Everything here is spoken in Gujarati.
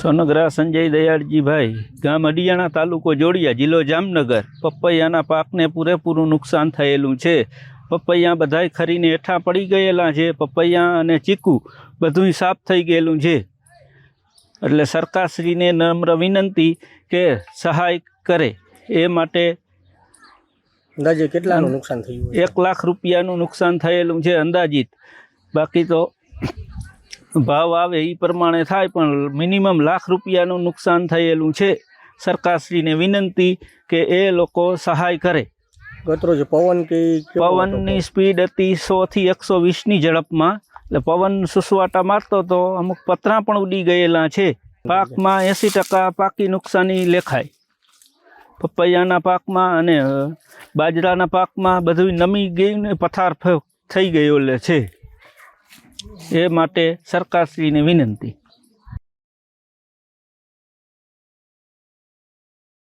સોનગરા સંજય દયાળજીભાઈ, ગામ અડિયાણા, તાલુકો જોડિયા, જિલ્લો જામનગર. પપૈયાના પાકને પૂરેપૂરું નુકસાન થયેલું છે. પપૈયા બધાય ખરીને હેઠા પડી ગયેલા છે. પપૈયા અને ચીકુ બધું સાફ થઈ ગયેલું છે. એટલે સરકારશ્રીને નમ્ર વિનંતી કે સહાય કરે. એ માટે અંદાજે કેટલાનું નુકસાન થયું? 1 લાખ રૂપિયાનું નુકસાન થયેલું છે અંદાજિત. બાકી તો ભાવ આવે એ પ્રમાણે થાય, પણ મિનિમમ 1 લાખ રૂપિયાનું નુકસાન થયેલું છે. સરકારશ્રીને વિનંતી કે એ લોકો સહાય કરે. ગતરોજ પવનની સ્પીડ હતી 100 થી 120ની ઝડપમાં. એટલે પવન સુસવાટા મારતો તો અમુક પતરા પણ ઉડી ગયેલા છે. પાકમાં 80% પાકી નુકસાની લેખાય. પપૈયાના પાકમાં અને બાજરાના પાકમાં બધું નમી ગયું ને પથાર થઈ ગયેલો છે. એ માટે સરકારશ્રીને વિનંતી.